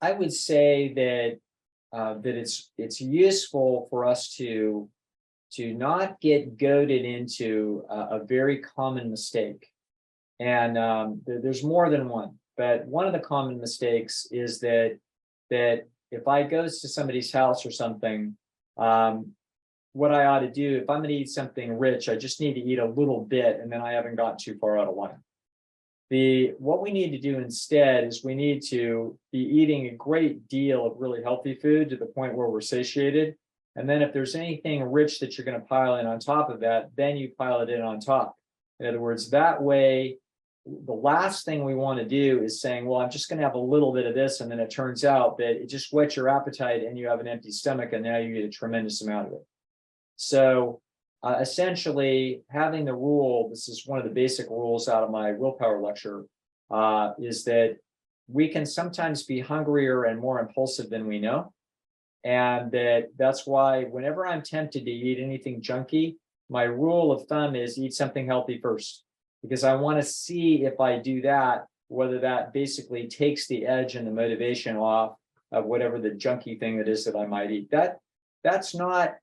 I would say that it's useful for us to not get goaded into a very common mistake. And there's more than one, but one of the common mistakes is that if I goes to somebody's house or something, what I ought to do, if I'm going to eat something rich, I just need to eat a little bit, and then I haven't gotten too far out of line. What we need to do instead is we need to be eating a great deal of really healthy food to the point where we're satiated. And then if there's anything rich that you're going to pile in on top of that, then you pile it in on top. In other words, that way, the last thing we want to do is saying, well, I'm just going to have a little bit of this. And then it turns out that it just whets your appetite and you have an empty stomach, and now you get a tremendous amount of it. So essentially, having the rule, this is one of the basic rules out of my willpower lecture, is that we can sometimes be hungrier and more impulsive than we know. And that's why whenever I'm tempted to eat anything junky, my rule of thumb is eat something healthy first, because I want to see if I do that, whether that basically takes the edge and the motivation off of whatever the junky thing it is that I might eat. That's not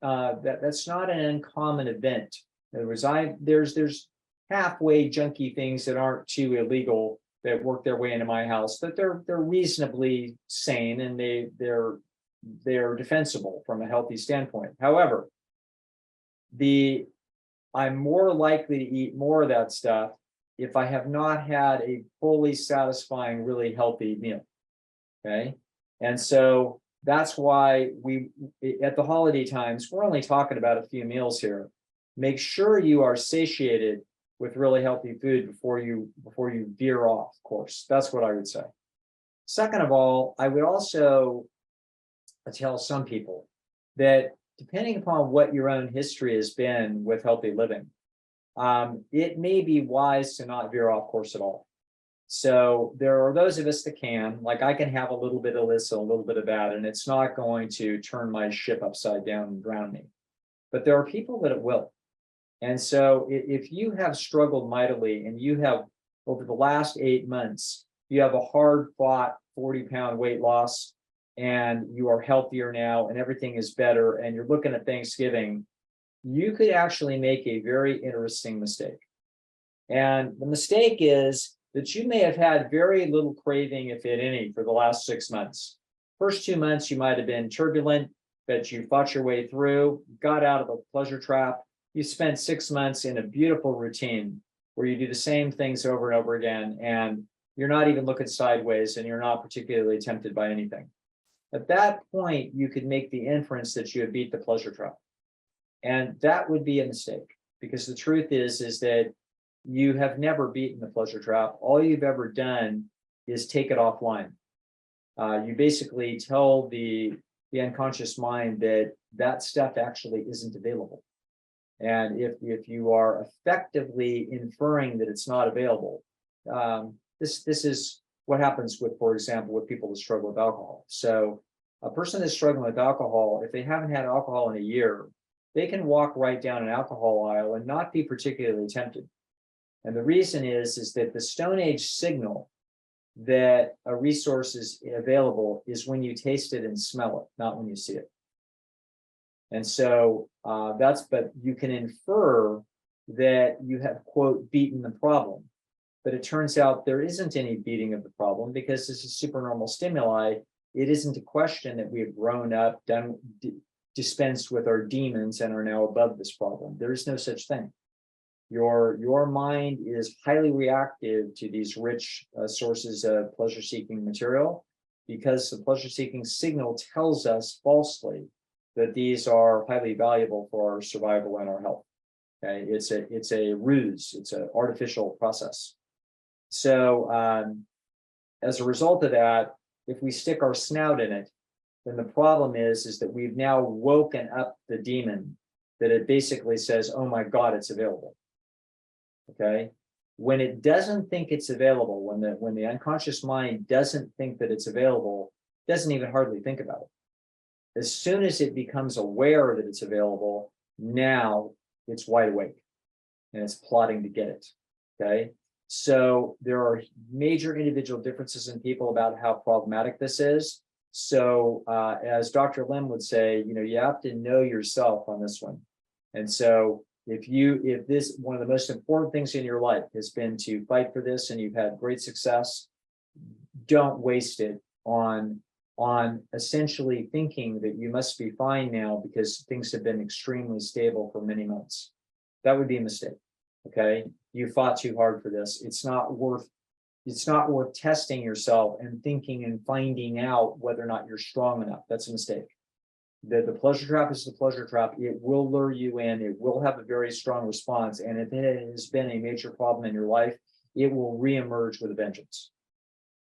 an uncommon event. In other words, there's halfway junky things that aren't too illegal that work their way into my house, but they're reasonably sane, and they're defensible from a healthy standpoint. However, I'm more likely to eat more of that stuff if I have not had a fully satisfying, really healthy meal. Okay. And so that's why at the holiday times, we're only talking about a few meals here. Make sure you are satiated with really healthy food before you veer off course. That's what I would say. Second of all, I would also tell some people that depending upon what your own history has been with healthy living, it may be wise to not veer off course at all. So there are those of us that can, like I can have a little bit of this and a little bit of that, and it's not going to turn my ship upside down and drown me. But there are people that it will. And so if you have struggled mightily and you have, over the last 8 months, you have a hard fought 40-pound weight loss, and you are healthier now and everything is better, and you're looking at Thanksgiving, you could actually make a very interesting mistake. And the mistake is that you may have had very little craving, if any, for the last 6 months. First 2 months, you might have been turbulent, but you fought your way through, got out of the pleasure trap. You spent 6 months in a beautiful routine where you do the same things over and over again, and you're not even looking sideways, and you're not particularly tempted by anything. At that point, you could make the inference that you have beat the pleasure trap. And that would be a mistake, because the truth is that you have never beaten the pleasure trap. All you've ever done is take it offline. You basically tell the unconscious mind that stuff actually isn't available. And if you are effectively inferring that it's not available, this is what happens with, for example, with people that struggle with alcohol. So a person that's struggling with alcohol, if they haven't had alcohol in a year, they can walk right down an alcohol aisle and not be particularly tempted. And the reason is that the Stone Age signal that a resource is available is when you taste it and smell it, not when you see it. And so but you can infer that you have, quote, beaten the problem. But it turns out there isn't any beating of the problem, because this is supernormal stimuli. It isn't a question that we have grown up, dispensed with our demons, and are now above this problem. There is no such thing. Your mind is highly reactive to these rich sources of pleasure-seeking material, because the pleasure-seeking signal tells us falsely that these are highly valuable for our survival and our health. Okay, it's a ruse. It's an artificial process. So as a result of that, if we stick our snout in it, then the problem is that we've now woken up the demon, that it basically says, oh my God, it's available. Okay. When it doesn't think it's available, when the unconscious mind doesn't think that it's available, it doesn't even hardly think about it. As soon as it becomes aware that it's available, now it's wide awake and it's plotting to get it. Okay. So there are major individual differences in people about how problematic this is. So as Dr. Lim would say, you have to know yourself on this one. And so if this, one of the most important things in your life has been to fight for this and you've had great success, don't waste it on essentially thinking that you must be fine now because things have been extremely stable for many months. That would be a mistake. Okay. You fought too hard for this. It's not worth testing yourself and thinking and finding out whether or not you're strong enough. That's a mistake. The pleasure trap is the pleasure trap. It will lure you in. It will have a very strong response. And if it has been a major problem in your life, it will reemerge with a vengeance.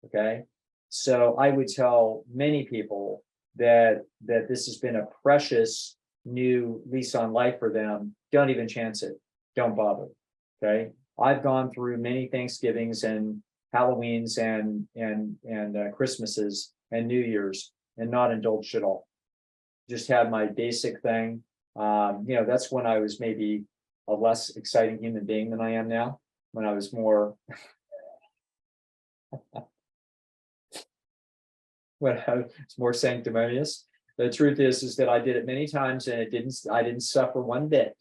Okay. So I would tell many people that this has been a precious new lease on life for them. Don't even chance it. Don't bother. Okay. I've gone through many Thanksgivings and Halloweens and Christmases and New Year's and not indulged at all. Just had my basic thing. That's when I was maybe a less exciting human being than I am now, when I was more when I was more sanctimonious. The truth is that I did it many times and I didn't suffer one bit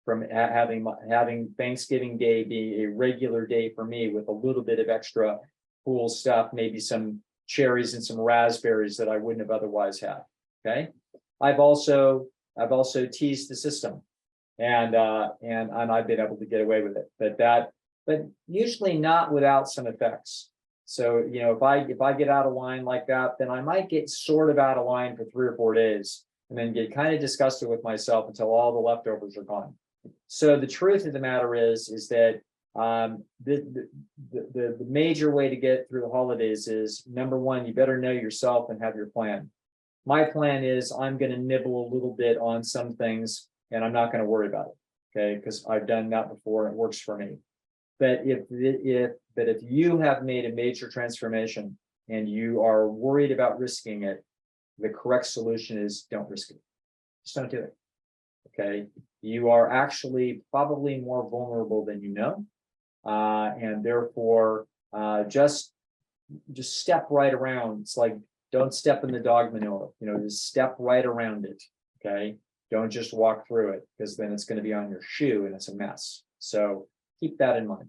from having Thanksgiving Day be a regular day for me with a little bit of extra cool stuff, maybe some cherries and some raspberries that I wouldn't have otherwise had. Okay. I've also teased the system and I've been able to get away with it, but usually not without some effects. So, if I get out of line like that, then I might get sort of out of line for 3 or 4 days and then get kind of disgusted with myself until all the leftovers are gone. So the truth of the matter is that the major way to get through the holidays is, number one, you better know yourself and have your plan. My plan is I'm going to nibble a little bit on some things and I'm not going to worry about it. Okay. Because I've done that before and it works for me. But if you have made a major transformation and you are worried about risking it, the correct solution is don't risk it. Just don't do it. Okay. You are actually probably more vulnerable than you know. And therefore, just step right around. It's like, don't step in the dog manure, just step right around it. Okay. Don't just walk through it because then it's going to be on your shoe and it's a mess. So keep that in mind.